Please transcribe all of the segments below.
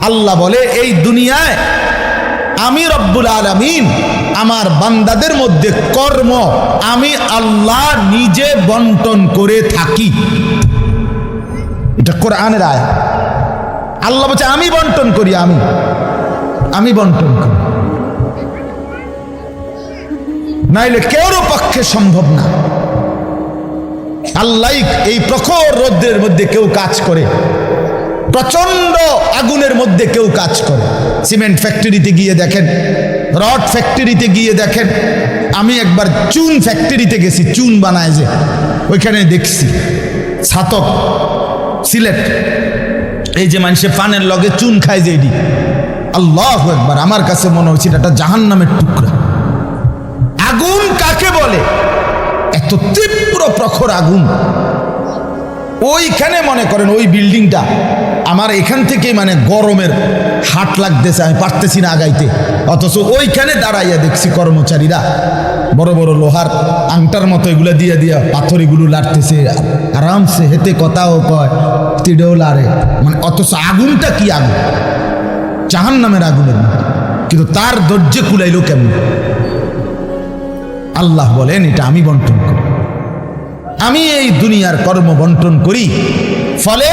আল্লাহ বলে এই দুনিয়ায় আমি রব্বুল আলামিন আমার বান্দাদের মধ্যে কর্ম আমি আল্লাহ নিজে বন্টন করে থাকি। এটা কোরআনের আয়াত। আল্লাহ বলছে আমি বন্টন করি, আমি বন্টন করি, নাইলে কেউর পক্ষে সম্ভব না। আল্লাহ এই প্রখর রৌদ্রের মধ্যে কেউ কাজ করে, প্রচন্ড আগুনের মধ্যে কেউ কাজ করে। সিমেন্ট ফ্যাক্টরিতে গিয়ে দেখেন, রড ফ্যাক্টরিতে গিয়ে দেখেন। আমি একবার চুন ফ্যাক্টরিতে গেছি, চুন বানায় যে, ওইখানে দেখছি ছাতক সিলেট, এই যে মানুষে পানের লগে চুন খায় যে, এটি আল্লাহু আকবার, আমার কাছে মনে হচ্ছে এটা জাহান্নামের টুকরা। আগুন কাকে বলে? এত তীব্র প্রখর আগুন। ওইখানে মনে করেন ওই বিল্ডিংটা আমার এখান থেকে মানে গরমের হাট লাগতেছে, আমি পারতেছি না আগাইতে, অথচ ওইখানে দাঁড়াইয়া দেখছি কর্মচারীরা বড় বড় লোহার আংটার মতো এগুলো দিয়ে দিয়া পাথর এগুলো লাড়তেছে, আরামসে হেতে কথাও কয়, তিড়েও লাড়ে, মানে অথচ আগুনটা কি আগুন, জাহান্নামের আগুনের মতো, কিন্তু তার ধৈর্য কুলাইলো কেমন? আল্লাহ বলেন এটা আমি বন্টন করি, আমি এই দুনিয়ার কর্ম বন্টন করি, ফলে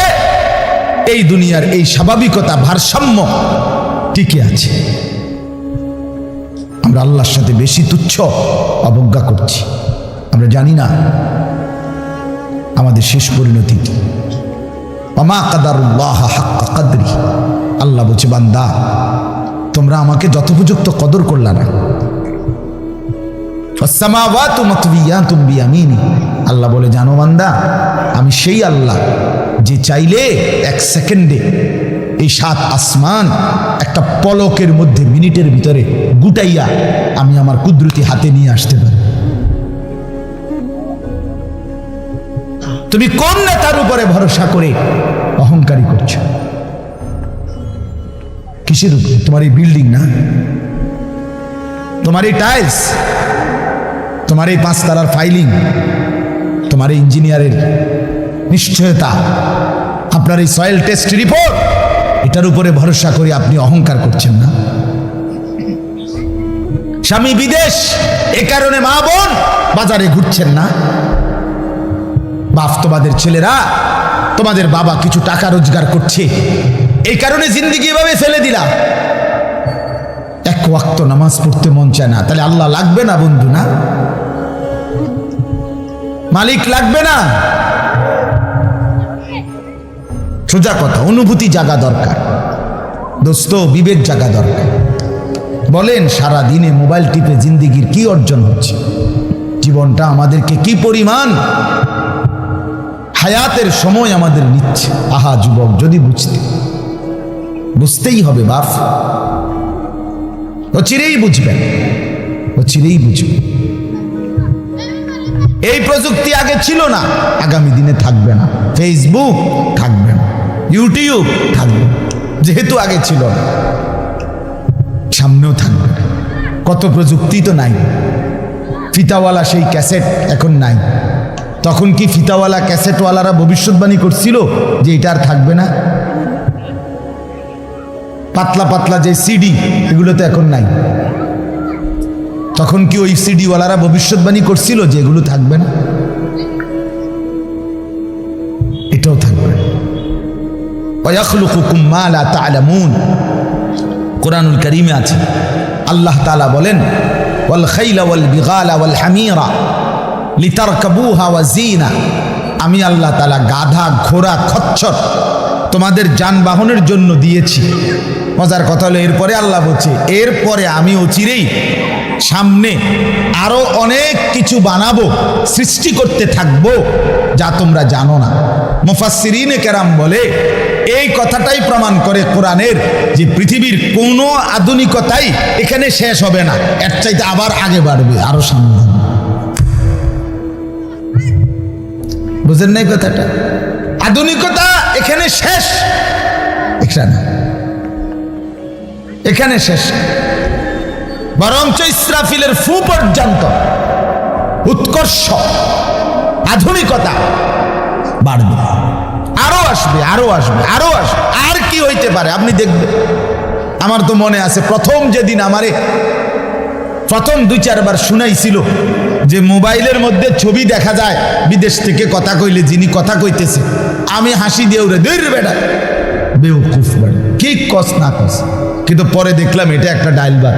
এই দুনিয়ার এই স্বাভাবিকতা ভারসাম্য টিকে আছে। আমরা আল্লাহর সাথে বেশি তুচ্ছ অবজ্ঞা করছি, আমরা জানি না আমাদের শেষ পরিণতি কি। ওমা কাদারুল্লাহ হাক্কা কদরি, আল্লাহ বলছে বান্দা তোমরা আমাকে যথোপযুক্ত কদর করলা না। আল্লাহ বলে জানো বান্দা আমি সেই আল্লাহ যে চাইলে এক সেকেন্ডে এই 7 আসমান একটা পলকের মধ্যে মিনিটের ভিতরে গুটাইয়া আমি আমার কুদরতি হাতে নিয়ে আসতে পারি। তুমি কোন নেতার উপরে ভরসা করে অহংকারী করছো? কিসের উপরে? তোমার এই বিল্ডিং না, তোমার এই টাইলস, তোমার এই 5 তারার ফাইলিং, তোমার এই ইঞ্জিনিয়ারের নিশ্চয়তা, আপনার এই সয়েল টেস্ট রিপোর্ট, এটার উপরে ভরসা করে আপনি অহংকার করছেন না? স্বামী বিদেশ, এ কারণে মা বোন বাজারে ঘুরছেন না? বাপ তোমাদের ছেলেরা, তোমাদের বাবা কিছু টাকা রোজগার করছে, এই কারণে জিন্দেগি এভাবে ফেলে দিলা। এক ওয়াক্ত নামাজ পড়তে মন চায় না, তাহলে আল্লাহ লাগবে না বন্ধু? না, মালিক লাগবে না? সোজা কথা, অনুভূতি জাগা দরকার দোস্ত, বিবেক জাগা দরকার। বলেন সারা দিনে মোবাইল টিপে জিন্দেগির কি অর্জন হচ্ছে? জীবনটা আমাদেরকে কি পরিমাণ হায়াতের সময় আমাদের নিচ্ছে। আহা যুবক, যদি বুঝতেই হবে বাপ, ও চিরেই বুঝবেন, ও চিরেই বুঝবেন। এই প্রযুক্তি আগে ছিল না, আগামী দিনে থাকবে না। ফেসবুক থাকবে না, ইউটিউব থাকবে, যেহেতু আগে ছিল না, সামনেও থাকবে না। কত প্রযুক্তি তো নাই। ফিতাওয়ালা সেই ক্যাসেট এখন নাই। তখন কি ফিতাওয়ালা ক্যাসেটওয়ালারা ভবিষ্যৎবাণী করছিল যে এটা আর থাকবে না? পাতলা পাতলা যে সিডি, এগুলো তো এখন নাই। তখন কি ওই সিডিওয়ালারা ভবিষ্যৎবাণী করছিল যে এগুলো থাকবে না? এটাও থাকবে। ওয়াখলুকুকুম মা লা তা'লামুন, কুরআনুল কারীমে আছে, আল্লাহ তাআলা বলেন ওয়াল খাইলা ওয়াল বিগালা ওয়াল হামিরা লিতারকাবুহা ওয়া জিনা, আমি আল্লাহ তাআলা গাধা, ঘোড়া, খচ্চর তোমাদের যানবাহনের জন্য দিয়েছি। মজার কথা হলো এরপরে আল্লাহ বলছে এরপরে আমি অচিরেই সামনে আরো অনেক কিছু বানাবো, সৃষ্টি করতে থাকবো যা তোমরা জানো না। মুফাসসিরিনে কেরাম বলে এই কথাটাই প্রমাণ করে কোরআনের যে পৃথিবীর কোনো আধুনিকতাই এখানে শেষ হবে না, এর চাইতে আবার আগে বাড়বে, আরো সামনে। বুঝেন নাই কথাটা? আধুনিকতা এখানে শেষ, এখানে শেষ, বরঞ্চ ইসরাফিলের ফু পর্যন্ত উৎকর্ষ আধুনিকতা বাড়বে, আরো আসবে, আরো আসবে, আরো আসবে। আর কি হইতে পারে, আপনি দেখবেন। আমার তো মনে আছে প্রথম যেদিন আমারে প্রথম 2-4 বার শুনাইছিল যে মোবাইলের মধ্যে ছবি দেখা যায় বিদেশ থেকে কথা কইলে, যিনি কথা কইতেছে, আমি হাসি দিয়ে উড়ে দূর বেটা বেউকুফ বেটা, কি কস না কস। কিন্তু পরে দেখলাম এটা একটা ডায়লবার।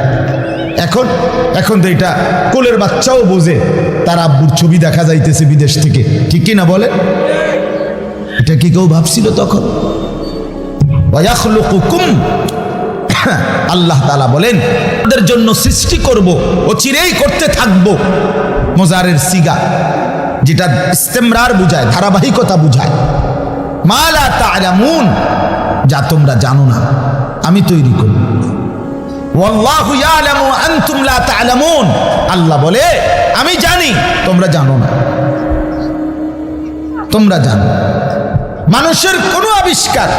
এখন তো এটা কোলের বাচ্চাও বোঝে তার আব্বুর ছবি দেখা যাইতেছে বিদেশ থেকে, ঠিক কি না বলে? এটা কি কেউ ভাবছিল তখন? আল্লাহ তাআলা বলেন তাদের জন্য সৃষ্টি করব, অচিরেই করতে থাকব। মুজারের সিগা, যেটা ইস্তেমরার বুঝায়, ধারাবাহিকতা বুঝায়। মা লা তা'লামুন, যা তোমরা জানো না আমি তৈরি করব। ওয়াল্লাহু ইয়ালামু আনতুম লা তা'লামুন, আল্লাহ বলে আমি জানি তোমরা জানো না। তোমরা জানো মানুষের কোনো আবিষ্কার,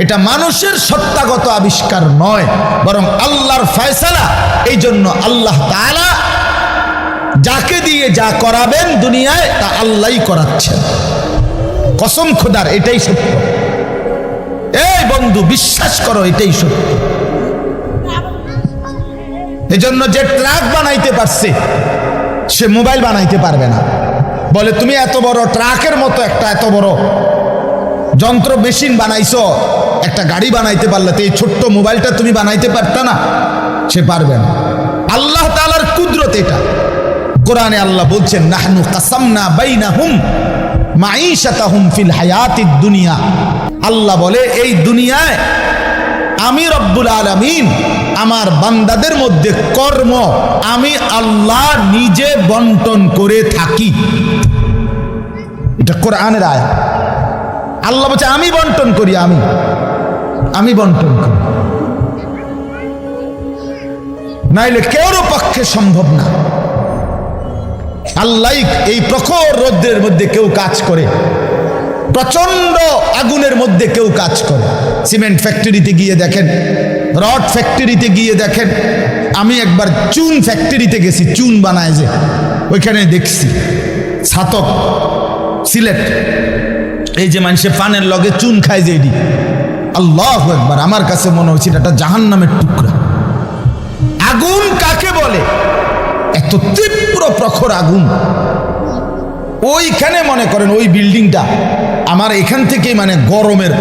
এটা মানুষের সত্তাগত আবিষ্কার নয়, বরং আল্লাহর ফয়সালা। এই জন্য আল্লাহ তাআলা যাকে দিয়ে যা করাবেন দুনিয়ায় তা আল্লাহই করাচ্ছেন। কসম খোদার, এটাই সত্য। এই বন্ধু বিশ্বাস করো, এটাই সত্য। এজন্য যে ট্রাক বানাইতে পারছে সে মোবাইল বানাইতে পারবে না। বলে তুমি এত বড় ট্রাকের মতো একটা এত বড় যন্ত্র মেশিন বানাইছো, একটা গাড়ি বানাইতে পারলে তো এই ছোট্ট মোবাইলটা তুমি বানাইতে পারতা না? সে পারবে না। আল্লাহ তাআলার কুদরত এটা। কোরআনে আল্লাহ বলছেন নাহনু কাসামনা বাইনাহুম মাঈশাতাহুম ফিল হায়াতিদ দুনিয়া। আল্লাহ বলে এই দুনিয়ায় আমি রব্বুল আলামিন আমার বান্দাদের মধ্যে কর্ম আমি আল্লাহ নিজে বন্টন করে থাকি। এটা কোরআনের আয়াত। আল্লাহ বলছে আমি বন্টন করি, আমি বন্টন করি, নাইলে কেউর পক্ষে সম্ভব না। আল্লাহ এই প্রখর রৌদ্রের মধ্যে কেউ কাজ করে, প্রচন্ড আগুনের মধ্যে কেউ কাজ করে। সিমেন্ট ফ্যাক্টরিতে গিয়ে দেখেন, রড ফ্যাক্টরিতে গিয়ে দেখেন। আমি একবার চুন ফ্যাক্টরিতে গেছি, চুন বানায় যে, ওইখানে দেখছি ছাতক সিলেট, এই যে মানুষে পানের লগে চুন খায় যে, এটি আল্লাহু আকবার, আমার কাছে মনে হচ্ছে এটা জাহান্নামের টুকরা। আগুন কাকে বলে? এত তীব্র প্রখর আগুন। ওইখানে মনে করেন ওই বিল্ডিংটা আমার এখান থেকে মানে গরমের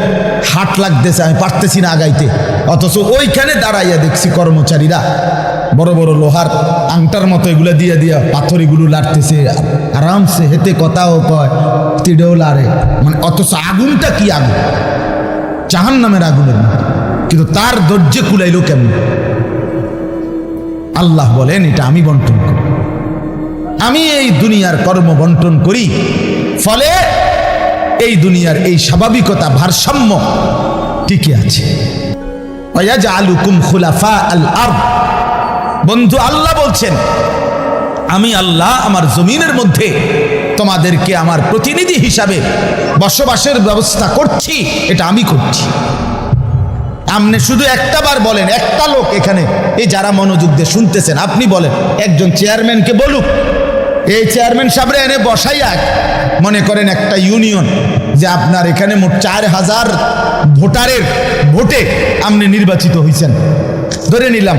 হাট লাগতেছে, আমি পারতেছি না আগাইতে। অথচ ওইখানে দাঁড়াইয়া দেখছি কর্মচারীরা বড় বড় লোহার আংটার মতো এগুলো দিয়ে দিয়া পাথর এগুলো লাড়তেছে আরামসে, হেতে কথাও কয়, তিড়েও লাড়ে। মানে অথচ আগুনটা কি আগুন, জাহান্নামের আগুনের মতো। কিন্তু তার ধৈর্য কুলাইলো কেমন? আল্লাহ বলেন এটা আমি বন্টন করি, আমি এই দুনিয়ার কর্ম বন্টন করি। ফলে এই দুনিয়ার এই স্বাভাবিকতা ভারসাম্য টিকে আছে। ওয়াজআলুকুম খুলাফা আল আরদ। বন্ধু আল্লাহ বলছেন আমি আল্লাহ আমার জমিনের মধ্যে তোমাদেরকে আমার প্রতিনিধি হিসাবে বসবাসের ব্যবস্থা করছি, এটা আমি করছি। আপনি শুধু একটা বার বলেন, একটা লোক এখানে এই যারা মনোযোগ দিয়ে শুনতেছেন, আপনি বলেন একজন চেয়ারম্যানকে বলুক, এই চেয়ারম্যান সাহেবরে এনে বসাইয়া, মনে করেন একটা ইউনিয়ন যে আপনার এখানে মোট 4000 ভোটারের ভোটে আপনি নির্বাচিত হয়েছেন, ধরে নিলাম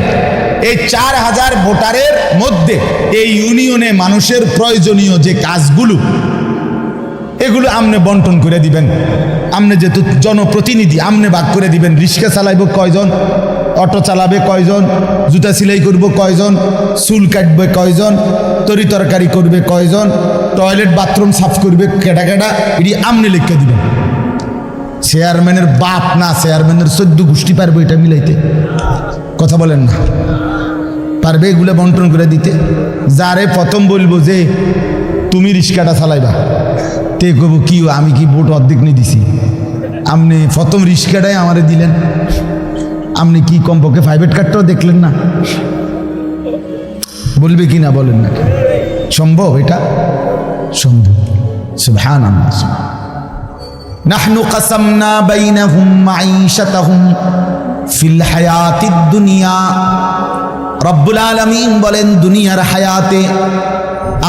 এই 4000 ভোটারের মধ্যে এই ইউনিয়নে মানুষের প্রয়োজনীয় যে কাজগুলো এগুলো আপনি বন্টন করে দিবেন। আপনি যেহেতু জনপ্রতিনিধি, আপনি ভাগ করে দিবেন। রিক্সা চালাইব কয়জন, অটো চালাবে কয়জন, জুতা সেলাই করব কয়জন, চুল কাটবে কয়জন, তরি তরকারি করবে কয়জন, টয়লেট বাথরুম সাফ করবে কেটা কেটা, এটি আপনি লিখে দিবেন। চেয়ারম্যানের বাপ না, চেয়ারম্যানের 14 গোষ্ঠী পারবে এটা মিলাইতে? কথা বলেন না, পারবে এগুলো বন্টন করে দিতে? যারে প্রথম বলবো যে তুমি রিক্সাটা চালাইবা, তে কব কি আমি কি ভোট অর্ধেক নিয়ে দিছি, আপনি প্রথম রিক্সাটাই আমারে দিলেন, আপনি কি কমপক্ষে প্রাইভেট কার্ডটাও দেখলেন না? বলবে কি না বলেন না? সম্ভব? এটা সম্ভব। সুবহানাল্লাহ। নাহনু কাসামনা বাইনাহুম মাঈশাতাহুম ফিল হায়াতিদ দুনিয়া। রব্বুল আলামিন বলেন দুনিয়ার হায়াতে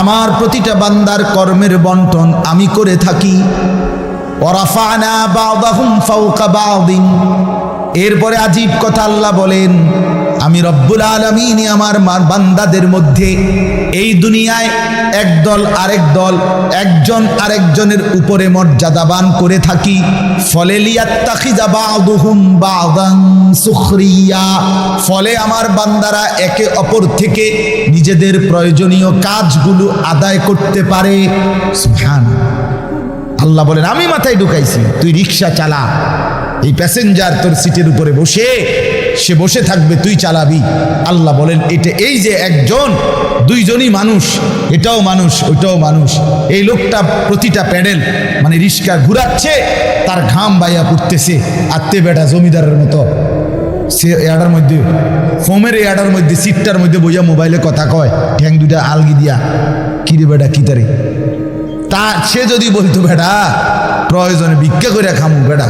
আমার প্রতিটা বান্দার কর্মের বন্টন আমি করে থাকি। ওয়া রাফা'না বা'দাহুম ফাওকা বা'দিন। এরপরে আজীব কথা আল্লাহ বলেন, আমি রব্বুল আলামিন আমার বান্দাদের মধ্যে এই দুনিয়ায় একদল আরেক দল, একজন আরেকজনের উপরে মর্যাদাবান করে থাকি। ফলে লিয়াত্তাখিযা বা'দুহুম বা'দান সুখরিয়া, ফলে আমার বান্দারা একে অপর থেকে নিজেদের প্রয়োজনীয় কাজগুলো আদায় করতে পারে। সুবহানাল্লাহ। আল্লাহ বলেন, আমি মাথায় ঢুকাইছি, তুই রিক্সা চালা, এই প্যাসেঞ্জার তোর সিটের উপরে বসে, সে বসে থাকবে, তুই চালাবি। আল্লাহ বলেন, এটা এই যে একজন দুইজনই মানুষ, এটাও মানুষ ওইটাও মানুষ। এই লোকটা প্রতিটা প্যাডেল মানে রিক্সা ঘুরাচ্ছে, তার ঘাম বাইয়া পড়তেছে, আত্মে বেটা জমিদারের মতো সে এয়াডার মধ্যে, ফোমের এয়াডার মধ্যে সিটটার মধ্যে বইয়া মোবাইলে কথা কয়, ঠ্যাং দুইটা আলগি দিয়া, কিরে বেটা কি তারে। তা সে যদি বলতো বেটা প্রয়োজনে ভিক্ষা করে খামু বেটা,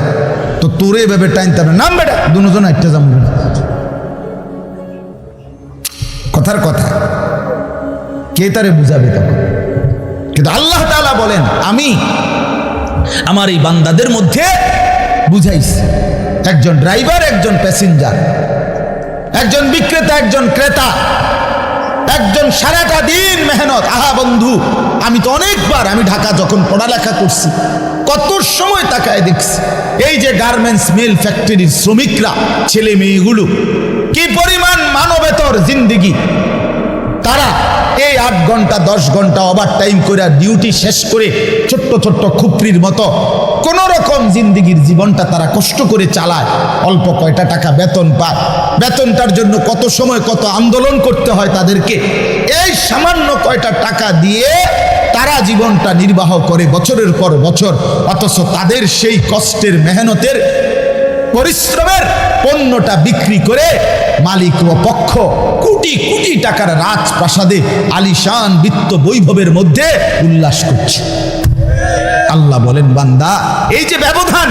তো তোরে এভাবে টাইনতে হবে, নাম বেটা দুজন একটা যাবো বেটা। কথার কথা কে তারে বুঝাবে তখন? কিন্তু আল্লাহ তাআলা বলেন, আমি আমার এই বান্দাদের মধ্যে বুঝাইছি, একজন ড্রাইভার, একজন প্যাসেঞ্জার, একজন বিক্রেতা, একজন ক্রেতা, একজন সারাটা দিন মেহনত। আহা বন্ধু, আমি তো অনেকবার, আমি ঢাকা যখন পড়ালেখা করছি কত সময় তাকায় দেখছি, এই যে গার্মেন্টস মিল ফ্যাক্টরির শ্রমিকরা, ছেলে মেয়েগুলো কি পরিমাণ মানবেতর জিন্দেগি, তারা এই 8 ঘন্টা 10 ঘন্টা ওভার টাইম করে ডিউটি শেষ করে ছোট্ট ছোট্ট খুপরির মতো কোন রকম জিন্দেগির জীবনটা তারা কষ্ট করে চালায়। অল্প কয়টা টাকা বেতন পায়, বেতনটার জন্য কত সময় কত আন্দোলন করতে হয় তাদেরকে। এই সামান্য কয়টা টাকা দিয়ে তারা জীবনটা নির্বাহ করে বছরের পর বছর, অথচ তাদের সেই কষ্টের মেহনতের পরিশ্রমের পণ্যটা বিক্রি করে মালিক ও পক্ষ কোটি কোটি টাকার রাজপ্রাসাদে আলিশান বিত্ত বৈভবের মধ্যে উল্লাস করছে। আল্লাহ বলেন, বান্দা এই যে ব্যবধান,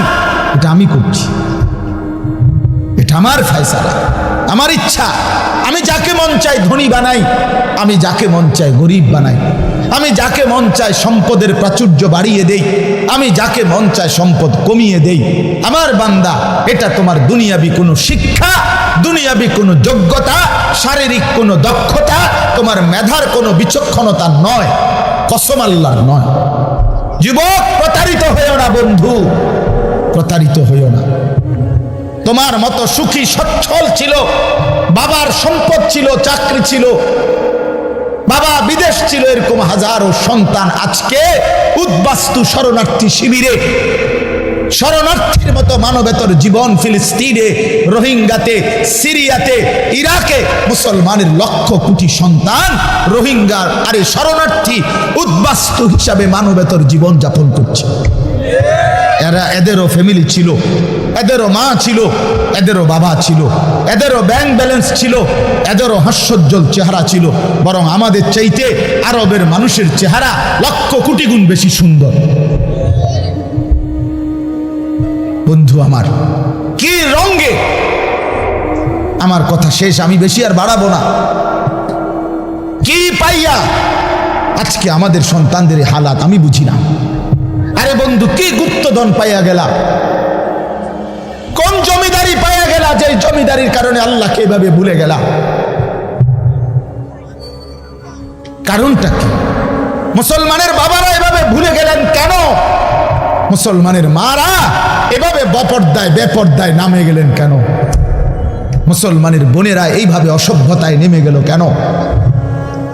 এটা আমি করছি, এটা আমার ফয়সালা, আমার ইচ্ছা। আমি যাকে মন চাই ধনী বানাই, আমি যাকে মন চাই গরিব বানাই, আমি যাকে মন চাই সম্পদের প্রাচুর্য বাড়িয়ে দেই, আমি যাকে মন চাই সম্পদ কমিয়ে দেই। আমার বান্দা, এটা তোমার দুনিয়াবি কোনো শিক্ষা, দুনিয়াবি কোনো যোগ্যতা, শারীরিক কোনো দক্ষতা, তোমার মেধার কোনো বিচক্ষণতা নয়, কসম আল্লাহর নয়। যুবক, প্রতারিত হইও না বন্ধু, প্রতারিত হইও না। তোমার মতো সুখী সচ্ছল ছিল, বাবার সম্পদ ছিল, চাকরি ছিল, বাবা বিদেশ ছিল, এরকম হাজারো সন্তান আজকে উদ্বাস্তু শরণার্থী শিবিরে, শরণার্থীর মতো মানবেতর জীবন ফিলিস্তিনে, রোহিঙ্গাতে, সিরিয়াতে, ইরাকে মুসলমানের লক্ষ কোটি সন্তান রোহিঙ্গার আরে শরণার্থী উদ্বাস্তু হিসাবে মানবেতর জীবন যাপন করছে। এরা, এদেরও ফ্যামিলি ছিল, এদেরও মা ছিল, এদেরও বাবা ছিল, এদেরও ব্যাংক ব্যালেন্স ছিল, এদেরও হাস্যোজ্জ্বল চেহারা ছিল। বরং আমাদের চাইতে আরবের মানুষের চেহারা লক্ষ কোটি গুণ বেশি সুন্দর। বন্ধু আমার, কি রঙে, আমার কথা শেষ, আমি বেশি আর বাড়াবো না। কি পাইয়া আজকে আমাদের সন্তানদের হালাত আমি বুঝি না। আরে বন্ধু, কি গুপ্তধন পাইয়া গেলা, কোন জমিদারি পাইয়া গেলা, যে জমিদারির কারণে আল্লাহকে এভাবে ভুলে গেলা? কারণটা কি? মুসলমানের বাবারা এভাবে ভুলে গেলেন কেন? মুসলমানের মারা এভাবে বপর্দায় বেপর্দায় নামে গেলেন কেন? মুসলমানের বোনেরা এইভাবে অসভ্যতায় নেমে গেল কেন?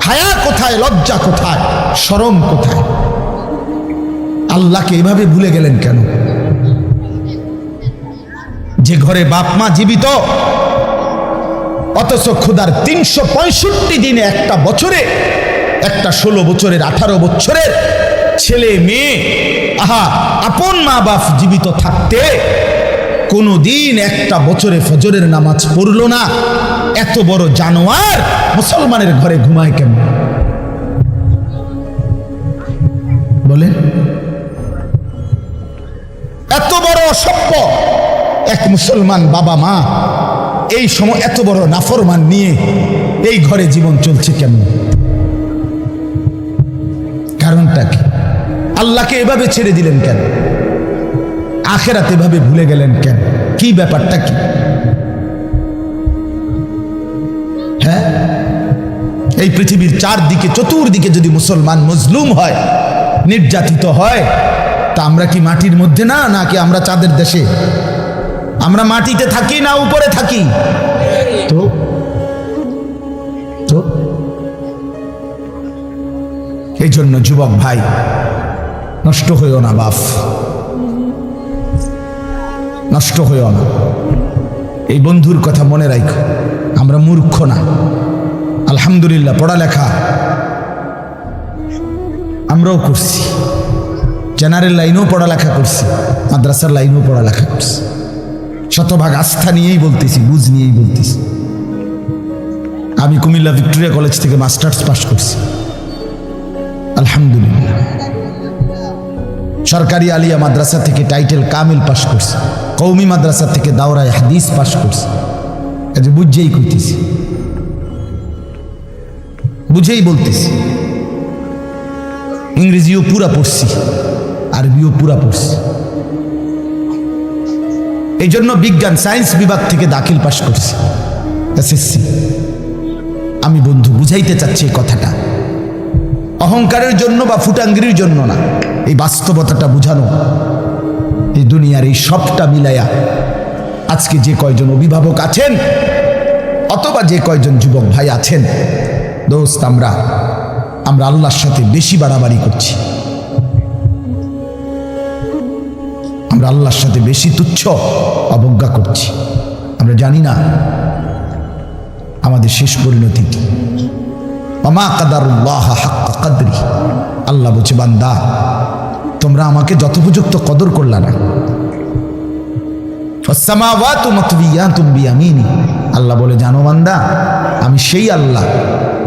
হায়া কোথায়, লজ্জা কোথায়, শরম কোথায়? আল্লাহকে এভাবে ভুলে গেলেন কেন? যে ঘরে বাপ মা জীবিত, অথচ ক্ষুধার 365 দিনে, একটা বছরে, একটা 16 বছরের 18 বছরের ছেলে মেয়ে, আহা, আপন মা বাপ জীবিত থাকতে কোনদিন একটা বছরে ফজরের নামাজ পড়ল না। এত বড় জানোয়ার মুসলমানের ঘরে ঘুমায় কেন? বলেন, এত বড় অসভ্য এক মুসলমান বাবা মা এই সময় এত বড় নাফরমান নিয়ে এই ঘরে জীবন চলছে কেন? কারণটা কি? আল্লাহকে এভাবে ছেড়ে দিলেন কেন? আখেরাত এভাবে ভুলে গেলেন কেন? কি ব্যাপারটা কি? হ্যাঁ, এই পৃথিবীর চারদিকে চতুর্দিকে যদি মুসলমান মজলুম হয়, নির্যাতিত হয়, তা আমরা কি মাটির মধ্যে না, নাকি আমরা চাঁদের দেশে? আমরা মাটিতে থাকি না উপরে থাকি? তো তো এই জন্য যুবক ভাই, নষ্ট হইও না বাপ, নষ্ট হইও না। এই বন্ধুর কথা মনে রাখো, আমরা মূর্খ না। আলহামদুলিল্লাহ, পড়ালেখা আমরাও করছি, জেনারেল লাইনেও পড়ালেখা করছি, মাদ্রাসার লাইনেও পড়ালেখা করছি। শতভাগ আস্থা নিয়েই বলতেছি, বুঝ নিয়েই বলতেছি। আমি কুমিল্লা ভিক্টোরিয়া কলেজ থেকে মাস্টার্স পাস করছি, আলহামদুলিল্লাহ। সরকারি আলিয়া মাদ্রাসা থেকে টাইটেল কামিল পাস করছি, কওমি মাদ্রাসা থেকে দাওরায়ে হাদিস পাস করছি। কাজে বুঝেই কইতেছি, বুঝেই বলতেছি। ইংরেজিও পুরা পড়ছি, আরবিও পুরা পড়ছি। এই জন্য বিজ্ঞান সায়েন্স বিভাগ থেকে দাখিল পাস করছি, এসএসসি। আমি বন্ধু বুঝাইতে চাচ্ছি এই কথাটা, অহংকারের জন্য বা ফুটাঙ্গিরির জন্য না, এই বাস্তবতাটা বুঝানো। এই দুনিয়ার এই সবটা মিলাইয়া আজকে যে কয়জন অভিভাবক আছেন অথবা যে কয়জন যুবক ভাই আছেন, দোস্ত, আমরা আল্লাহর সাথে বেশি বাড়াবাড়ি করছি। আমরা আল্লাহর সাথে বেশি তুচ্ছ অবজ্ঞা করছি। আমরা জানি না আমাদের শেষ পরিণতি কি। ওমা কাদারুল্লাহ হাক্কা কদরি, আল্লাহ বলছে, বান্দা তোমরা আমাকে যথোপযুক্ত কদর করলা না। ওয়াসসামাওয়াতু মাতবিয়াতুম বিয়ামিনি, আল্লাহ বলে, জানো বান্দা, আমি সেই আল্লাহ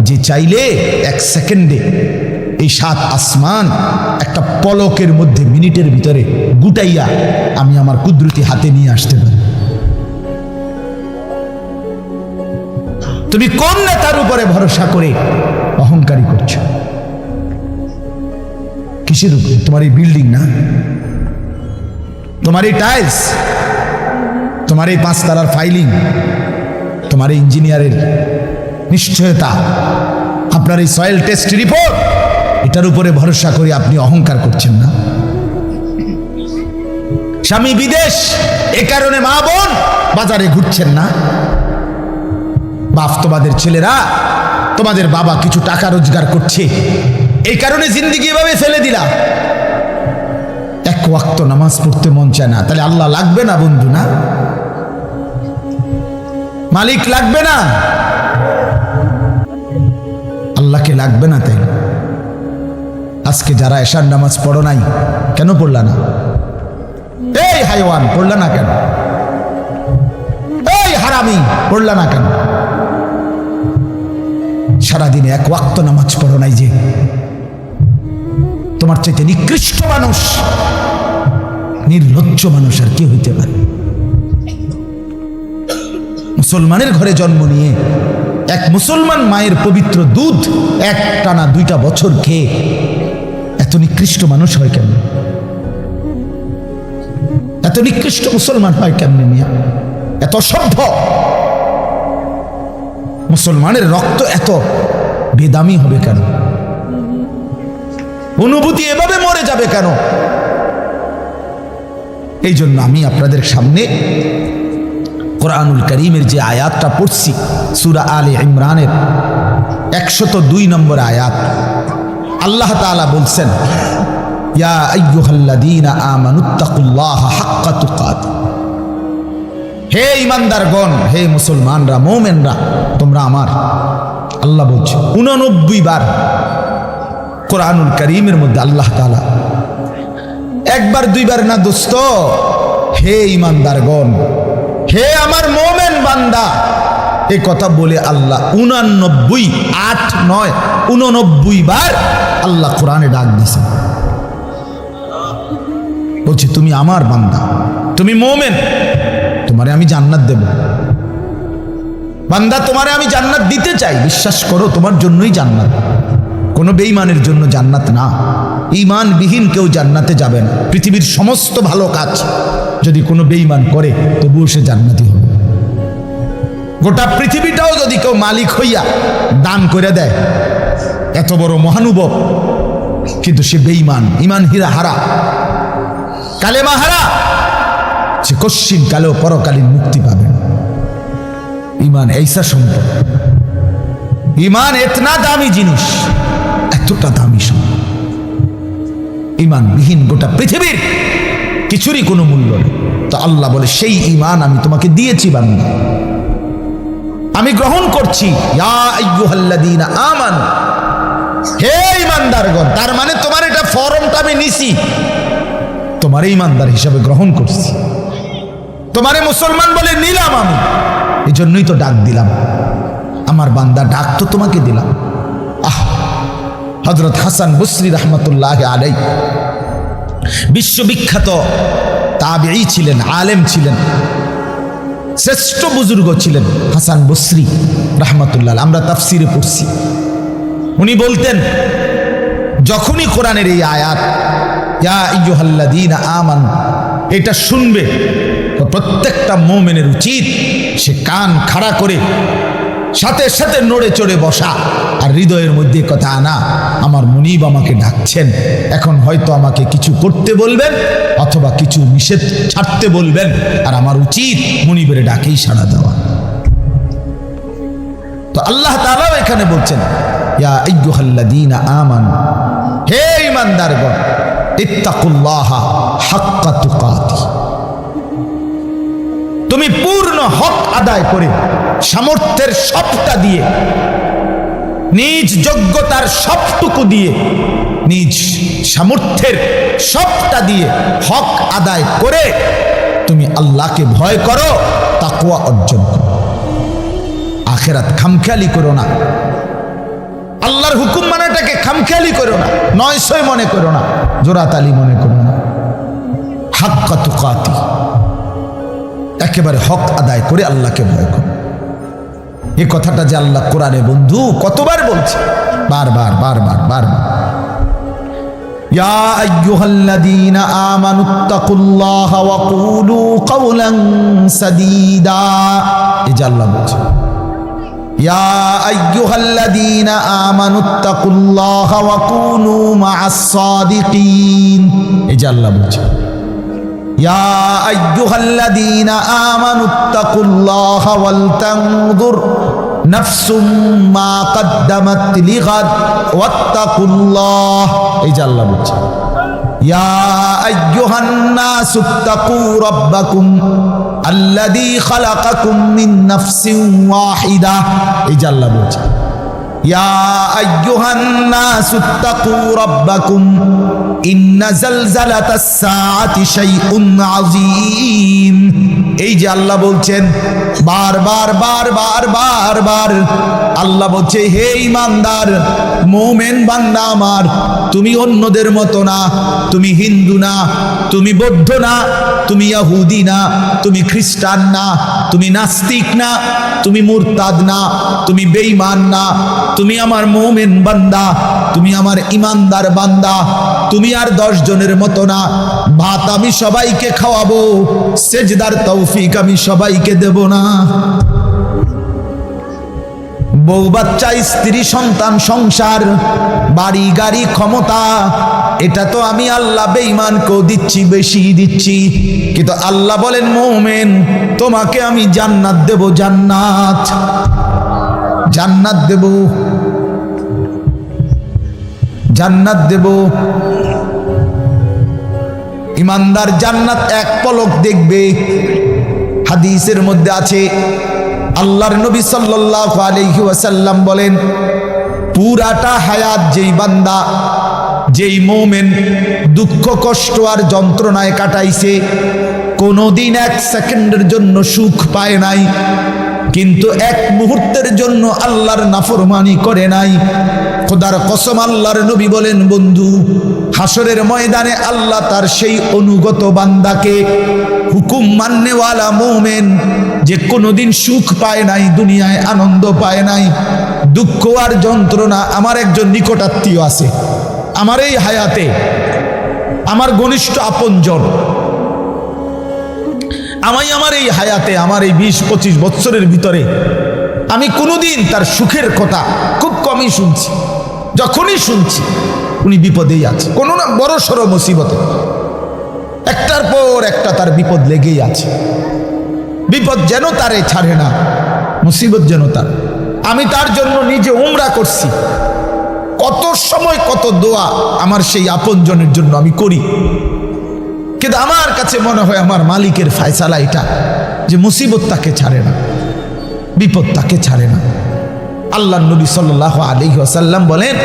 যে চাইলে এক সেকেন্ডে এই 7 আসমান একটা পলকের মধ্যে, মিনিটের ভিতরে গুটাইয়া আমি আমার কুদরতি হাতে নিয়ে আসতে পারি। তুমি কোন নেতার উপরে ভরসা করে অহংকারী করছো? কিসের উপরে? তোমার এই বিল্ডিং না, তোমার এই টাইলস, তোমার এই 5 তারার ফাইলিং, তোমার এই ইঞ্জিনিয়ারের নিশ্চয়তা, আপনার এই সয়েল টেস্ট রিপোর্ট, এটার উপরে ভরসা করে আপনি অহংকার করছেন না? স্বামী বিদেশ, এ কারণে মা বোন বাজারে ঘুরছেন না? বাপ, তোমাদের ছেলেরা, তোমাদের বাবা কিছু টাকা রোজগার করছে, এই কারণে জিন্দেগি এভাবে ফেলে দিলা। এক ওয়াক্ত নামাজ পড়তে মন চায় না, তাহলে আল্লাহ লাগবে না বন্ধু? না, মালিক লাগবে না? আল্লাহকে লাগবে না? তাই আজকে যারা এশার নামাজ পড়ো নাই, কেন পড়লা না? এই হাইওয়ান, পড়লা না কেন? এই হারামি, পড়লা না কেন? সারাদিনে এক ওয়াক্ত নামাজ পড়ো নাই যে? তোমার চাইতে নিকৃষ্ট মানুষ, নির্লজ্জ মানুষ আর কি হইতে পারে? মুসলমানের ঘরে জন্ম নিয়ে এক মুসলমান মায়ের পবিত্র দুধ এক টানা 2টা বছর খেয়ে এত নিকৃষ্ট মানুষ হয় কেন? এত নিকৃষ্ট মুসলমান হয় কেমনে? মিয়া, এত সভ্য মুসলমানের রক্ত এত বেদামি হবে কেন? অনুভূতি এভাবে মরে যাবে কেন? এই জন্য আমি আপনাদের সামনে কোরআনুল কারীমের যে আয়াতটা পড়ছি, সূরা আলে ইমরানের 102 নম্বর আয়াত, আল্লাহ তাআলা বলছেন, ইয়া আইয়ুহাল্লাযীনা আমানুত্তাকুল্লাহা হাক্কা তুকাত, হে ঈমানদারগণ, হে মুসলমানরা, মুমিনরা, তোমরা আমার। আল্লাহ বলছে 89 বার কোরআনুল কারীমের মধ্যে আল্লাহ তাআলা, একবার দুইবার না দোস্ত, হে ঈমানদারগণ, হে আমার মুমিন বান্দা, এই কথা বলে আল্লাহ 89, 8, 9, 89 বার আল্লাহ কোরআনে ডাক দিয়েছে। বলছে, তুমি আমার বান্দা, তুমি মুমিন, তোমারে আমি জান্নাত দেব। বান্দা, তোমারে আমি জান্নাত দিতে চাই, বিশ্বাস করো, তোমার জন্যই জান্নাত, কোনো বেঈমানের জন্য জান্নাত না। ঈমানবিহীন কেউ জান্নাতে যাবে না। পৃথিবীর সমস্ত ভালো কাজ যদি কোনো বেঈমান করে তবুও সে জান্নাতি হবে। গোটা পৃথিবীটাও যদি কেউ মালিক হইয়া দান করে দেয়, এত বড় মহানুভব, কিন্তু সে বেঈমান, ঈমান হারা, কালেমা হারা, সে কশ্চিন কালেও পরকালীন মুক্তি পাবে না। ঈমান এইসা সম্পদ, ঈমান এতনা দামি জিনিস, এতটা দামি সম্পদ। ঈমানবিহীন গোটা পৃথিবীর কিছুরই কোনো মূল্য নেই। তো আল্লাহ বলে সেই ঈমান আমি তোমাকে দিয়েছি বান্দা, আমি গ্রহণ করছি। ইয়া আইয়ুহাল্লাযীনা আমানু, হে ঈমানদারগণ। তার মানে তোমার এটা ফরমটা আমি নিছি, তোমার ঈমানদার হিসাবে গ্রহণ করছি, তোমারে মুসলমান বলে নিলাম আমি। এই জন্যই তো ডাক দিলাম, আমার বান্দা ডাক তো তোমাকে দিলাম। হযরত হাসান বসরি রাহমাতুল্লাহি আলাইহি বিশ্ববিখ্যাত তাবেঈ ছিলেন, আলেম ছিলেন, শ্রেষ্ঠ বুজুর্গ ছিলেন হাসান বসরি রাহমাতুল্লাহ। আমরা তাফসিরে পড়ছি, উনি বলতেন যখনই কোরআনের এই আয়াত ইয়া আইয়ুহাল্লাযীনা আমানু এটা শুনবে, তো প্রত্যেকটা মুমিনের উচিত সে কান খাড়া করে সাথে সাথে নড়ে চড়ে বসা, আর হৃদয়ের মধ্যে কথা আনা, আমার মুনিব আমাকে ডাকছেন, এখন হয়তো আমাকে কিছু করতে বলবেন অথবা কিছু নিষেধ ছাড়তে বলবেন, আর আমার উচিত মুনিবের ডাকেই সাড়া দেওয়া। তো আল্লাহ তাআলাও এখানে বলছেন ইয়া আইয়ুহাল্লাযীনা আমানু, হে ঈমানদারগণ, ইত্তাকুল্লাহা হাক্কা তুকাতি, তুমি পূর্ণ হক আদায় করে সামর্থ্যের সবটা দিয়ে, নিজ যোগ্যতার সবটুকু দিয়ে, নিজ সামর্থ্যের সবটা দিয়ে হক আদায় করে তুমি আল্লাহকে ভয় করো, তাকওয়া অর্জন করো। আখিরাত খামখেয়ালি করো না, আল্লাহর হুকুম মানাটাকে খামখেয়ালি করো না, নয়সই মনে করো না, জোরাতালি মনে করো না। হাক্কা তুকাতি, একেবারে হক আদায় করে আল্লাহকে ভয় করো। এই কথাটা যে আল্লাহ কোরআনে বন্ধু কতবার বলছে, বারবার বারবার বারবার। ইয়া আইয়ুহাল্লাযীনা আমানুত্তাকুল্লাহা ওয়া কুলু কাওলান সাদীদা, এই যে আল্লাহ বলছে ইয়া আইয়ুহাল্লাযীনা আমানুত্তাকুল্লাহা ওয়া কুনু মা'আস সাদিকিন, এই যে আল্লাহ বলছে ইয়া আইয়ুহাল্লাযীনা আমানুত্তাকুল্লাহা ওয়াল তানজুর নাফসুম মা কদ্দামাত লিগাদ ওয়াত্তাকুল্লাহ, এই যে আল্লাহ বলছে ইয়া আইয়ুহান নাসুত্তাকু রাব্বাকুম আল্লাযী খালাকাকুম মিন নাফসিন ওয়াহিদা, এই যে আল্লাহ বলছে ইয়া আইয়ুহান নাসুত্তাকু রাব্বাকুম ইন্না জালজালাতাস সাআতি শাইউন আযীম, এই যে আল্লাহ বলছেন বারবার বারবার বারবার। আল্লাহ বলছে হে ঈমানদার মুমিন বান্দা আমার, তুমি অন্যদের মতো না, তুমি হিন্দু না, তুমি বৌদ্ধ না, তুমি ইহুদি না, তুমি খ্রিস্টান না, তুমি নাস্তিক না, তুমি মুরতাদ না, তুমি বেঈমান না, তুমি আমার মুমিন বান্দা, তুমি আমার ঈমানদার বান্দা। তুমি আর 10 জনের মতো না, ভাত আমি সবাইকে খাওয়াবো, সেজদার তৌফিক আমি সবাইকে দেব না। বউ বাচ্চা, স্ত্রী সন্তান, সংসার, বাড়ি গাড়ি, ক্ষমতা, এটা তো আমি আল্লাহ বেঈমানকেও দিচ্ছি, বেশি দিচ্ছি। কিন্তু আল্লাহ বলেন মুমিন তোমাকে আমি জান্নাত দেব, জান্নাত, জান্নাত দেব, জান্নাত দেব। ঈমানদার জান্নাত এক পলক দেখবে। হাদিসের মধ্যে আছে আল্লাহর নবী সাল্লাল্লাহু আলাইহি ওয়াসাল্লাম বলেন পুরাটা হায়াত যেই বান্দা, যেই মুমিন দুঃখ কষ্ট আর যন্ত্রণায় কাটাইছে, কোনোদিন 1 সেকেন্ডের জন্য সুখ পায় নাই, কিন্তু 1 মুহূর্তের জন্য আল্লাহর নাফরমানি করে নাই, খোদার কসম আল্লাহর নবী বলেন বন্ধু হাসরের ময়দানে আল্লাহ তার সেই অনুগত বান্দাকে, হুকুম মাননেওয়ালা মুমিন যে কোনোদিন সুখ পায় নাই, দুনিয়ায় আনন্দ পায় নাই, দুঃখ আর যন্ত্রণা, আমার একজন নিকটাত্মীয় আছে, আমার এই হায়াতে আমার ঘনিষ্ঠ আপনজন আমার এই হায়াতে আমার এই 20-25 বছরের ভিতরে আমি কোনোদিন তার সুখের কথা খুব কমই শুনছি। যখনই শুনছি উনি বিপদেই আছে, কোনো না বড় সড়ো মুসিবতে, একটার পর একটা তার বিপদ লেগেই আছে। বিপদ যেন তারে ছাড়ে না, মুসিবত যেন তার। আমি তার জন্য নিজে উমরা করছি, কত সময় কত দোয়া আমার সেই আপনজনের জন্য আমি করি, কিন্তু আমার কাছে মনে হয় আমার মালিকের ফয়সালা এটা যে মুসিবত তাকে ছাড়ে না, বিপদ তাকে ছাড়ে না। আল্লাহর নবী সাল্লাল্লাহু আলাইহি ওয়াসাল্লাম বলেন,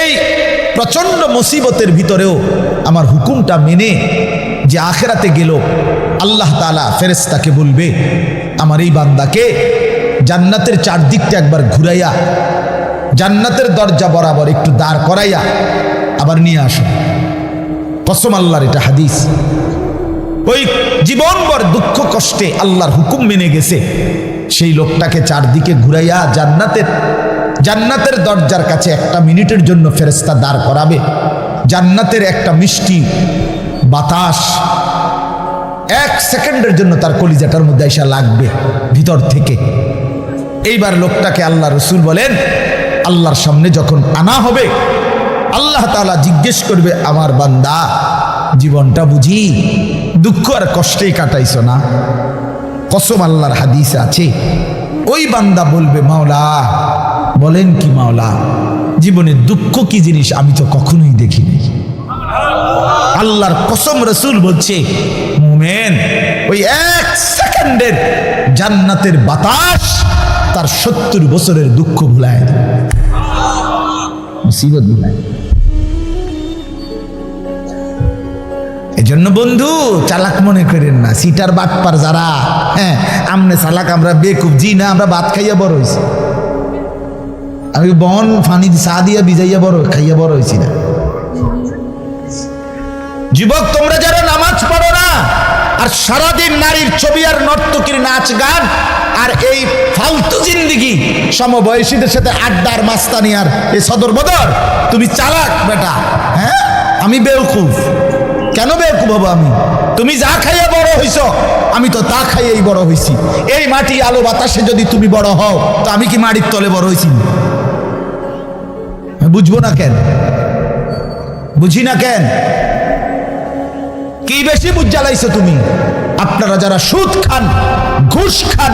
এই প্রচন্ড মুসিবতের ভিতরেও আমার হুকুমটা মেনে যে আখিরাতে গেল, আল্লাহ তাআলা ফেরেশতাকে বলবে আমার এই বান্দাকে জান্নাতের চারদিকটা একবার ঘুরাইয়া জান্নাতের দরজা বরাবর একটু দাঁড় করাইয়া আবার নিয়ে আসো। কসম আল্লাহর, এটা হাদিস। ওই জীবনভর দুঃখ কষ্টে আল্লাহর হুকুম মেনে গেছে সেই লোকটাকে চারদিকে ঘুরাইয়া জান্নাতের দরজার কাছে 1 মিনিটের জন্য ফেরেশতা দাঁড় করাবে। জান্নাতের একটা মিষ্টি বাতাস 1 সেকেন্ডের জন্য তার কলিজাটার মধ্যে এসে লাগবে ভিতর থেকে। এইবার লোকটাকে আল্লাহ রসুল বলেন, আল্লাহর সামনে যখন আনা হবে আল্লাহ তাআলা জিজ্ঞেস করবে, আমার বান্দা জীবনটা বুঝি দুঃখ আর কষ্টেই কাটাইছো না? কসম আল্লাহর হাদিসে আছে, ওই বান্দা বলবে, মাওলা বলেন কি মাওলা, জীবনের দুঃখ কি জিনিস আমি তো কখনোই দেখিনি। আল্লাহর কসম, রসুল বলছে মুমিন ওই 1 সেকেন্ডের জান্নাতের বাতাস তার 70 বছরের দুঃখ ভুলায় দেয়, মুসিবত ভুলায়। এজন্য বন্ধু চালাক মনে করেন না, সিটার বাটপার যারা, হ্যাঁ আমনে চালাক আমরা বেকুব, জি না, আমরা ভাত খাইয়া বড় হয়েছি, আমি বন ফানি চা দিয়া ভিজাইয়া খাইয়া বড় হয়েছি না। যুবক তোমরা যারা নামাজ পড়ো না আর সারাদিন নারীর ছবি আর নর্তকীর নাচ গান আর এই ফালতু জিন্দিগি, সমবয়সীদের সাথে আড্ডার মাস্তানি আর এই সদর বদর, তুমি চালাক বেটা। হ্যাঁ আমি বেওকুফ, কেন বেওকুফ হবো আমি? তুমি যা খাইয়া বড় হইছ আমি তো তা খাইয়েই বড় হইছি। এই মাটি আলো বাতাসে যদি তুমি বড় হও তো আমি কি মাটির তলে বড় হইছি? বুঝবো না কেন? বুঝি না কেন? কি বেশি বুঝ জ্বালাইছো তুমি? আপনারা যারা সুদ খান, ঘুষ খান,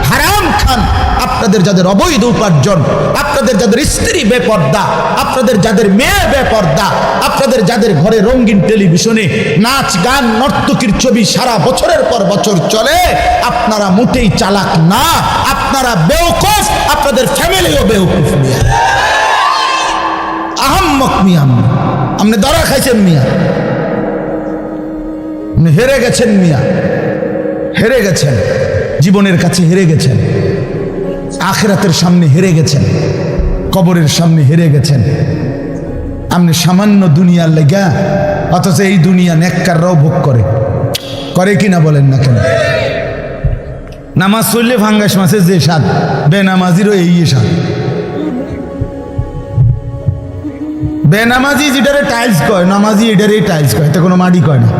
হারাম খান, আপনাদের যাদের অবৈধ উপার্জন, আপনাদের যাদের স্ত্রী বেপর্দা, আপনাদের যাদের মেয়ে বেপর্দা, আপনাদের যাদের ঘরে রঙিন টেলিভিশনে নাচ গান নর্তকীর ছবি সারা বছরের পর বছর চলে, আপনারা মোটেই চালাক না, আপনারা বেওকুফ, আপনাদের ফ্যামিলিও বেওকুফ। মিয়া আহাম্মক, মিয়া আপনি ধরা খাইছেন, মিয়া হেরে গেছেন, মিয়া হেরে গেছেন, জীবনের কাছে হেরে গেছেন, আখিরাতের সামনে হেরে গেছেন, কবরের সামনে হেরে গেছেন। আপনি সামান্য দুনিয়ার লেগা, অথচ এই দুনিয়া নেককাররাও ভোগ করে কিনা বলেন না কেন? নামাজ চললে ফাঙ্গাস মাছের যে স্বাদ, বেনামাজিরও এই স্বাদ। বেনামাজি যেটারে টাইলস কয়, নামাজি এটারে টাইলস কয়, এতে কোনো মাটি কয় না।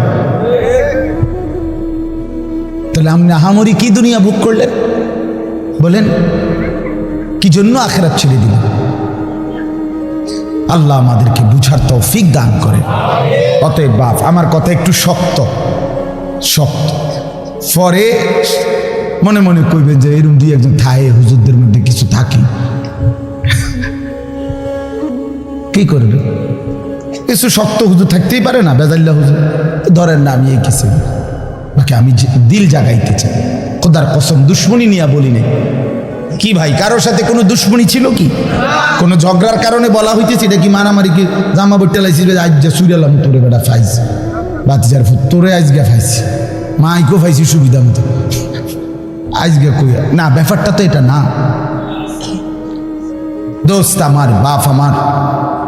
তাহলে আপনি আহামরি কি দুনিয়া ভোগ করলেন বলেন? কি জন্য আখিরাত ছেড়ে দিলেন? আল্লাহ আমাদেরকে বুঝার তৌফিক দান করে। অতএব বাপ, আমার কথা একটু শক্ত, পরে মনে মনে কইবেন যে এরকম 2-1 থায়ে হুজুরদের মধ্যে কিছু থাকি, কি করবে? কিছু শক্ত হুজুর থাকতেই পারে না, বেজাল্লা হুজুর ধরেন না, আমি এই কিছু বাকি আমি দিল জাগাইতে চাই। খোদার কসম দুশ্মনী নিয়ে বলি না। কি ভাই, কারোর সাথে কোনো দুশ্মনী ছিল কি? কোনো ঝগড়ার কারণে বলা হইতেছে? এটা কি মারামারি? কি জামা বইটা লাইছি, আজ যা সুইরালাম তোরে বেটা ফাইজ বাতিজার ফুট, তোরে আজকে ফাইছি, মাইকেও ফাইছি সুবিধা মতো, আজকে কই না। ব্যাপারটা তো এটা না দোস্ত আমার, বাপ আমার,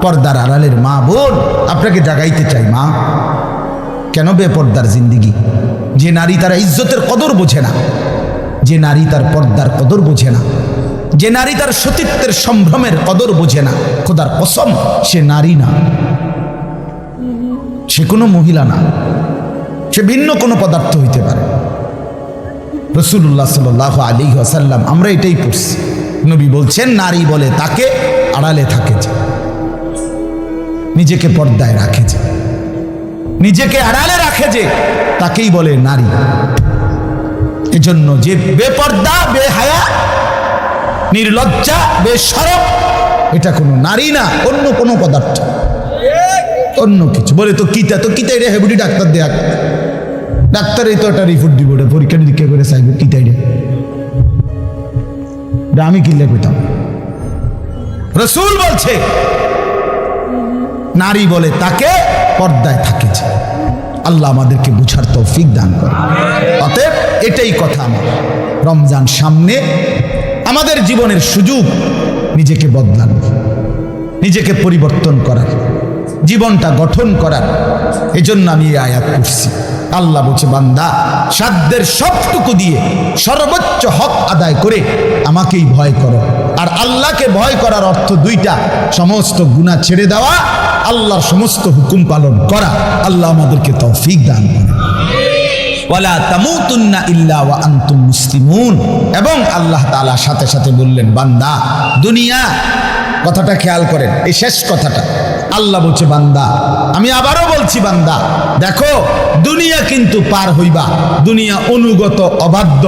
পর্দার আড়ালের মা বোন, আপনাকে জাগাইতে চাই। মা কেন বেপর্দার জিন্দিগি? যে নারী তারা ইজ্জতের কদর বোঝে না, যে নারী তার পর্দার কদর বোঝে না, যে নারী তার সতীত্বের সম্ভ্রমের কদর বোঝে না, খোদার কসম সে নারী না, সে কোনো মহিলা না, সে ভিন্ন কোনো পদার্থ হইতে পারে। রাসূলুল্লাহ সাল্লাল্লাহু আলাইহি ওয়াসাল্লাম আমরা এটাই পড়ছি, নবী বলছেন নারী বলে তাকে আড়ালে থাকে যে, নিজেকে পর্দায় রাখে যে, নিজেকে আড়ালে রাখে যে, তাকেই বলে নারী। এজন্য যে বেপর্দা, বেহায়া, নির্লজ্জা, বেশরম, এটা কোনো নারী না, অন্য কোনো পদার্থ, অন্য কিছু। বলে তো কিতাই রে হেবুডি ডাক্তার দেয়া, ডাক্তারই তো একটা রিপোর্ট দিব, পরীক্ষা নিরীক্ষা করে চাইবে কিতাই রে, আমি কিনলে কইতাম। রাসূল বলছে নারী বলে তাকে পর্দায় থাকে যে। আল্লাহ আমাদেরকে বুঝার তৌফিক দান করে। অতএব এটাই কথা আমার, রমজান সামনে, আমাদের জীবনের সুযোগ নিজেকে বদলানো, নিজেকে পরিবর্তন করার, জীবনটা গঠন করার। এজন্য আমি এই আয়াত পড়ছি। আল্লাহ বলছে বান্দা সাধ্যের সবটুকু দিয়ে সর্বোচ্চ হক আদায় করে আমাকেই ভয় করো। আর আল্লাহকে ভয় করার অর্থ দুইটা, সমস্ত গুনাহ ছেড়ে দেওয়া, আল্লাহর সমস্ত হুকুম পালন করা। আল্লাহ আমাদেরকে তৌফিক দান করে। ওয়ালা তামুতুন্না ইল্লা ওয়া আনতুম মুসলিমুন। এবং আল্লাহ তাআলা সাথে সাথে বললেন বান্দা দুনিয়া, কথাটা খেয়াল করেন, এই শেষ কথাটা আল্লাহ বলছে বান্দা, আমি আবারও বলছি বান্দা দেখো দুনিয়া কিন্তু পার হইবা, দুনিয়া অনুগত, অবাধ্য,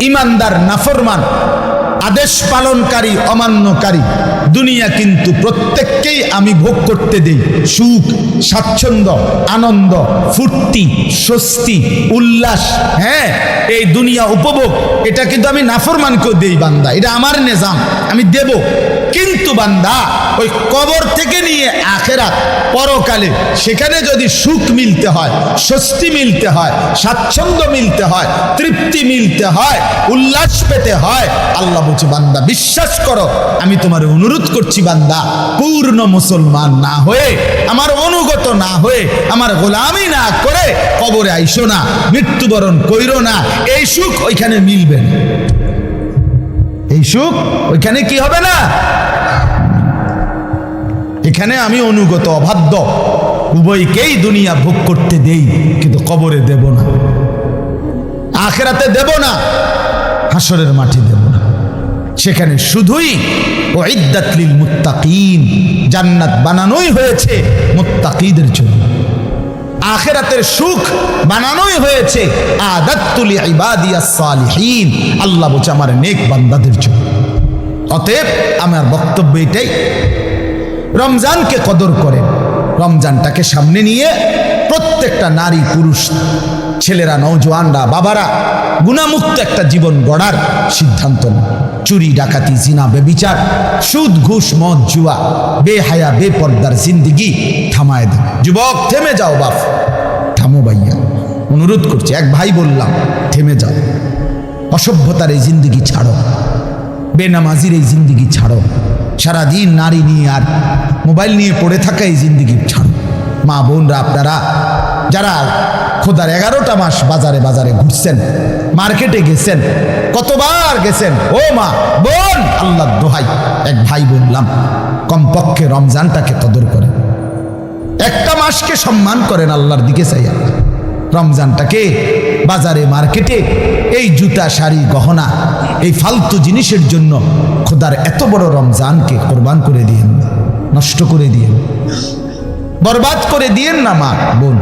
ইমানদার, নাফরমান, আদেশ পালনকারী, অমান্যকারী, দুনিয়া কিন্তু প্রত্যেককেই আমি ভোগ করতে দেই সুখ, স্বাচ্ছন্দ্য, আনন্দ, ফুর্তি, স্বস্তি, উল্লাস। হ্যাঁ, এই দুনিয়া উপভোগ, এটা কিন্তু আমি নাফরমানকেও দেই বান্দা, এটা আমার নিজাম, আমি দেব। কিন্তু বান্দা ওই কবর থেকে নিয়ে আখেরাত, পরকালে, সেখানে যদি সুখ মিলতে হয়, স্বস্তি মিলতে হয়, স্বাচ্ছন্দ্য মিলতে হয়, তৃপ্তি মিলতে হয়, উল্লাস পেতে হয়, আল্লাহ বলছে বান্দা বিশ্বাস করো, আমি তোমার অনুরোধ করছি বান্দা, পূর্ণ মুসলমান না হয়ে, আমার অনুগত না হয়ে, আমার গোলামি না করে কবরে আইসো না, মৃত্যুবরণ কইরো না। এই সুখ ওইখানে মিলবে না, এই সুখ ওইখানে কি হবে না। এখানে আমি অনুগত, অবাধ্য, উভয়কেই দুনিয়া ভোগ করতে দেই, কিন্তু কবরে দেব না, আখিরাতে দেব না, হাসরের মাঠে দেব না। সেখানে শুধুই উইদ্দাত লিল মুত্তাকিন, জান্নাত বানানোই হয়েছে মুত্তাকিদের জন্য, আখিরাতের সুখ বানানোই হয়েছে আদাত্তু লিইবাদিয়াস সালিহিন, আল্লাহ বলছে আমার নেক বান্দাদের জন্য। অতএব আমার বক্তব্য এটাই, রমজানকে কদর করেন, রমজানটাকে সামনে নিয়ে প্রত্যেকটা নারী, পুরুষ, ছেলেরা, নওজোয়ানরা, বাবারা গুনাহমুক্ত একটা জীবন গড়ার সিদ্ধান্ত নেন। চুরি, ডাকাতি, জিনা, বেবিচার, সুদ, ঘুষ, মদ, জুয়া, বেহায়া, বেপর্দার জিন্দিগি থামায় দেন। যুবক থেমে যাও, বাপ থামো ভাইয়া, অনুরোধ করছি, এক ভাই বললাম থেমে যাও, অসভ্যতার এই জিন্দিগি ছাড়ো, বেনামাজির এই জিন্দিগি ছাড়ো, সারাদিন নারী নিয়ে আর মোবাইল নিয়ে পড়ে থাকা এই জিন্দিগি ছাড়ো। মা বোনরা, আপনারা যারা খোদার 11টা মাস বাজারে বাজারে ঘুরছেন, মার্কেটে গেছেন, কতবার গেছেন, ও মা বোন, আল্লাহর দোহাই, এক ভাই বললাম কমপক্ষে রমজানটাকে কদর করেন, একটা মাসকে সম্মান করেন, আল্লাহর দিকে চাইয়া। রমজানটাকে বাজারে মার্কেটে এই জুতা, শাড়ি, গহনা, এই ফালতু জিনিসের জন্য খোদার এত বড় রমজানকে কোরবান করে দিয়েন, নষ্ট করে দিয়েন, বরবাদ করে দিয়েন না মা বোন।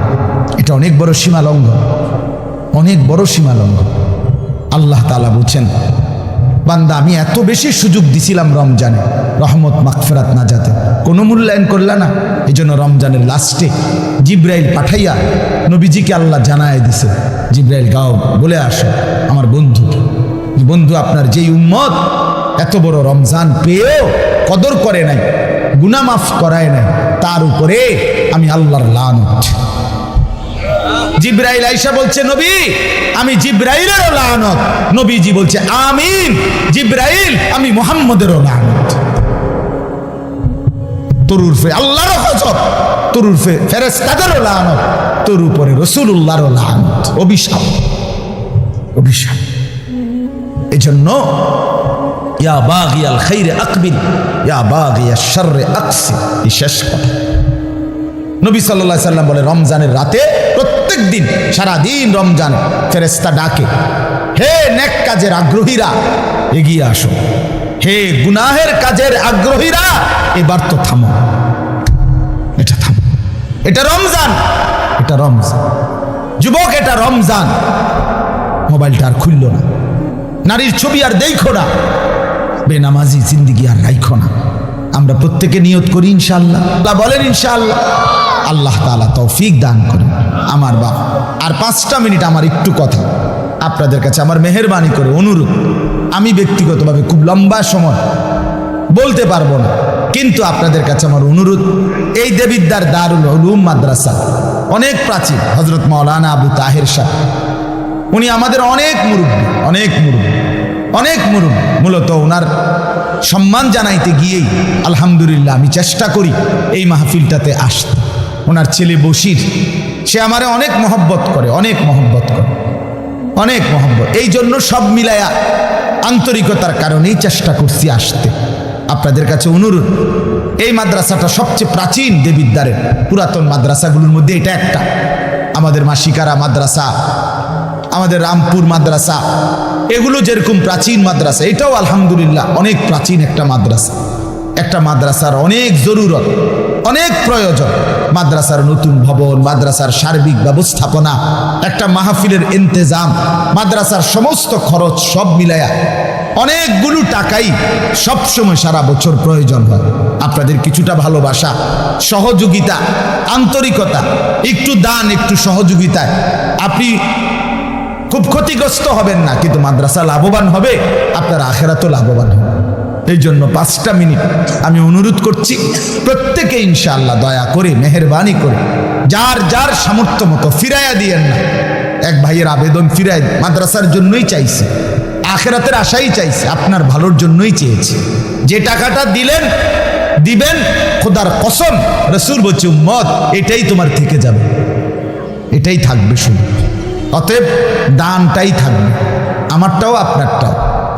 এটা অনেক বড় সীমা লঙ্ঘন, অনেক বড় সীমা লঙ্ঘন। আল্লাহ তাআলা বলছেন বান্দা আমি এত বেশি সুযোগ দিছিলাম রমজানে, রহমত, মাগফিরাত, নাজাতে, কোনো মূল্যায়ন করলা না। এই জন্য রমজানের লাস্টে জিব্রাইল পাঠাইয়া নবীজিকে আল্লাহ জানায় দিছে, জিব্রাইল গাও বলে আসো আমার বন্ধু, বন্ধু আপনার যেই উম্মত এত বড় রমজান পেয়েও কদর করে নাই, গুনাহ মাফ করায় নাই, তার উপরে আমি আল্লাহর লানত। জিব্রাইল আয়েশা বলছে নবী আমি জিব্রাইলেরও লানত, নবীজি বলছে আমিন, জিব্রাইল আমি মুহাম্মদেরও লানত। তোর উরফে আল্লাহরও গজব, তোর উরফে ফেরেশতাদেরও লানত, তোর উপরে রাসূলুল্লাহরও লানত, অভিশাপ, অভিশাপ। এজন্য ইয়া বাগিয়াল খাইরে আকবিল ইয়া বাগিয়াশ শাররে আকসির। এই শেষ কথা। নবী সাল্লাল্লাহু আলাইহি সাল্লাম বলে রমজানের রাতে প্রত্যেক দিন সারাদিন রমজান ফেরেশতা ডাকে, হে নেক কাজের আগ্রহীরা এগিয়ে আসো, হে গুনাহের কাজের আগ্রহীরা এবার তো থামো, এটা থামো, এটা রমজান, এটা রমজান। যুবক, এটা রমজান। মোবাইলটা আর খুললো না, নারীর ছবি আর দেখো না, বেনামাজি জিন্দিগি আর রাইখো না। আমরা প্রত্যেকে নিয়ত করি ইনশাআল্লাহ। আল্লাহ বলেন ইনশাআল্লাহ। আল্লাহ তাআলা তৌফিক দান করেন। আমার বাবা, আর 5টা মিনিট আমার একটু কথা আপনাদের কাছে আমার মেহেরবানি করে অনুরোধ। আমি ব্যক্তিগতভাবে খুব লম্বা সময় বলতে পারবো না, কিন্তু আপনাদের কাছে আমার অনুরোধ, এই দেবিদ্দার দারুল উলুম মাদ্রাসা অনেক প্রাচীন। হযরত মাওলানা আবু তাহের সাহেব, উনি আমাদের অনেক মুরব্বী, অনেক মুরব্বী। মূলত ওনার সম্মান জানাইতে গিয়েই আলহামদুলিল্লাহ আমি চেষ্টা করি এই মাহফিলটাতে আসতে। ওনার ছেলে বশির, সে আমারে অনেক মহব্বত করে, অনেক মহব্বত। এই জন্য সব মিলায়া আন্তরিকতার কারণেই চেষ্টা করছি আসতে। আপনাদের কাছে অনুরোধ, এই মাদ্রাসাটা সবচেয়ে প্রাচীন দেবিদ্বারের পুরাতন মাদ্রাসাগুলোর মধ্যে এটা একটা। আমাদের মাসিকারা মাদ্রাসা, আমাদের রামপুর মাদ্রাসা, এগুলো যেরকম প্রাচীন মাদ্রাসা, এটাও আলহামদুলিল্লাহ অনেক প্রাচীন একটা মাদ্রাসা। একটা মাদ্রাসার অনেক জরুরত, অনেক প্রয়োজন। মাদ্রাসার নতুন ভবন, মাদ্রাসার সার্বিক ব্যবস্থাপনা, একটা মাহফিলের ইন্তেজাম, মাদ্রাসার সমস্ত খরচ সব মিলায়া অনেকগুলো টাকাই সবসময় সারা বছর প্রয়োজন হয়। আপনাদের কিছুটা ভালোবাসা, সহযোগিতা, আন্তরিকতা, একটু দান, একটু সহযোগিতায় আপনি খুব ক্ষতিগ্রস্ত হবেন না, কিন্তু মাদ্রাসা লাভবান হবে, আপনার আখিরাতও লাভবান হবে। এই জন্য 5টা মিনিট আমি অনুরোধ করছি, প্রত্যেকে ইনশাআল্লাহ দয়া করে মেহেরবানি করে যার যার সামর্থ্য মতো ফিরাইয়া দিয়েন না। এক ভাইয়ের আবেদন ফিরাই, মাদ্রাসার জন্যই চাইছে, আখিরাতের আশাই চাইছে, আপনার ভালোর জন্যই চেয়েছে। যে টাকাটা দিবেন, খোদার কসম রাসূল বলছে উম্মত এটাই তোমার থেকে যাবে, এটাই থাকবে শুধু। অতএব দানটাই থাকবে, আমারটাও আপনারটাও।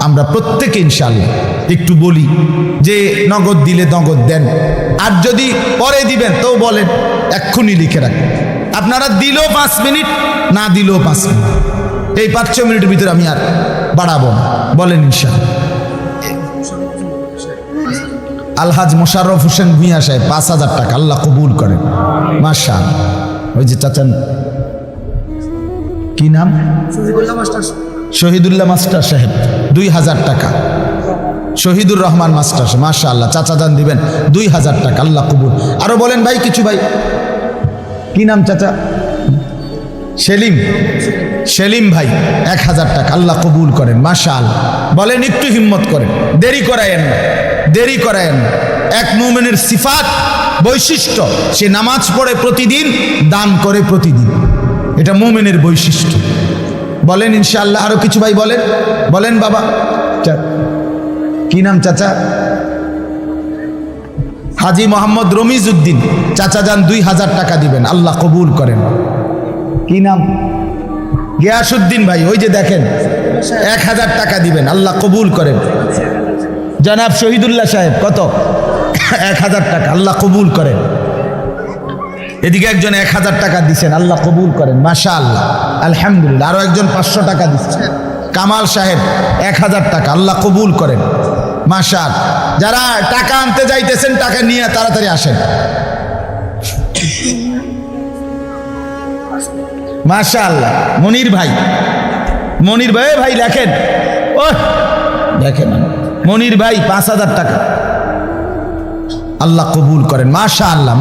আমরা প্রত্যেকে ইনশাআল্লাহ একটু বলি যে নগদ দিলে নগদ দেন, আর যদি পরে দিবেন তো বলেন, এক্ষুনি লিখে রাখেন। আপনারা দিলেও 5 মিনিট, না দিলেও 5 মিনিট, এই 5-6 মিনিটের ভিতরে আমি আর বাড়াবো না, বলেন ইনশাআল্লাহ। আলহাজ মোশাররফ হোসেন ভূঁইয়া সাহেব 5,000 টাকা, আল্লাহ কবুল করেন মাশাআল্লাহ। ওই যে চাচা কি নাম, শহীদুল্লাহ মাস্টার সাহেব 2,000 টাকা, শহীদুর রহমান মাস্টার সাহেব মাশাআল্লাহ, চাচা যান দিবেন 2,000 টাকা, আল্লাহ কবুল। আরো বলেন ভাই কিছু, ভাই কি নাম চাচা, সেলিম ভাই 1,000 টাকা, আল্লাহ কবুল করেন মাশাআল্লাহ। বলেন একটু হিম্মত করেন, দেরি করায়েন না। এক মুমিনের সিফাত, বৈশিষ্ট্য, সে নামাজ পড়ে প্রতিদিন, দান করে প্রতিদিন, এটা মুমিনের বৈশিষ্ট্য। বলেন ইনশাআল্লাহ। আরো কিছু ভাই বলেন বাবা, কি নাম চাচা, হাজী মোহাম্মদ রমিজ উদ্দিন, চাচা যান 2,000 টাকা দিবেন, আল্লাহ কবুল করেন। কি নাম, গিয়াসউদ্দিন ভাই, ওই যে দেখেন 1,000 টাকা দিবেন, আল্লাহ কবুল করেন। জনাব শহীদুল্লাহ সাহেব কত, 1,000 টাকা, আল্লাহ কবুল করেন। এদিকে একজন 1,000 টাকা দিচ্ছেন, আল্লাহ কবুল করেন মাশাআল্লাহ, আলহামদুলিল্লাহ। আরো একজন 500 টাকা দিচ্ছেন, কামাল সাহেব 1,000 টাকা, আল্লাহ কবুল করেন মাশাআল্লাহ। যারা টাকা আনতে যাইতেছেন, টাকা নিয়ে তাড়াতাড়ি আসেন মাশাআল্লাহ। মনির ভাই লেখেন, ও দেখেন মনির ভাই 5,000 টাকা, আল্লাহ কবুল করেন মাশাআল্লাহ।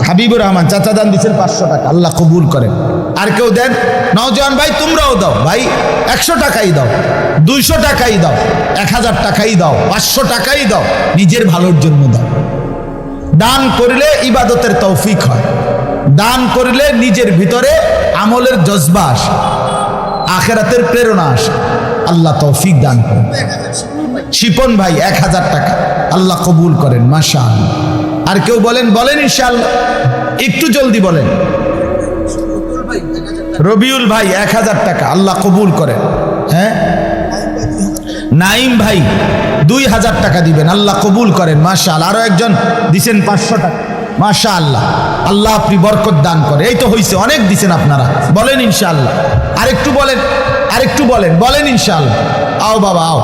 হাবিবুর রহমান চাচা দান দিচ্ছেন 500 টাকা, আল্লাহ কবুল করেন। আর কেউ দেন, নওজোয়ান ভাই তোমরাও দাও, ভাই 100 টাকাই দাও, 200 টাকাই দাও, 1,000 টাকাই দাও, 500 টাকাই দাও, নিজের ভালোর জন্য দাও। দান করলে ইবাদতের তৌফিক হয়, দান করলে নিজের ভিতরে আমলের জজবা আসে, আখিরাতের প্রেরণা আসে। আল্লাহ তৌফিক দান করেন। শিপন ভাই 1,000 টাকা, আল্লাহ কবুল করেন মাশাআল্লাহ। আর কেউ বলেন ইনশাআল্লাহ, একটু জলদি বলেন। রবিউল ভাই 1000 টাকা, আল্লাহ কবুল করেন। হ্যাঁ, নাইম ভাই 2000 টাকা দিবেন, আল্লাহ কবুল করেন। মাশাআল্লাহ। আরো একজন দিছেন 500 টাকা। মাশাআল্লাহ, আল্লাহ আপনি বরকত দান করে। এই তো হইছে, অনেক দিছেন আপনারা। বলেন ইনশাআল্লাহ। আরেকটু বলেন, আরেকটু বলেন, বলেন ইনশাআল্লাহ। আও বাবা আও।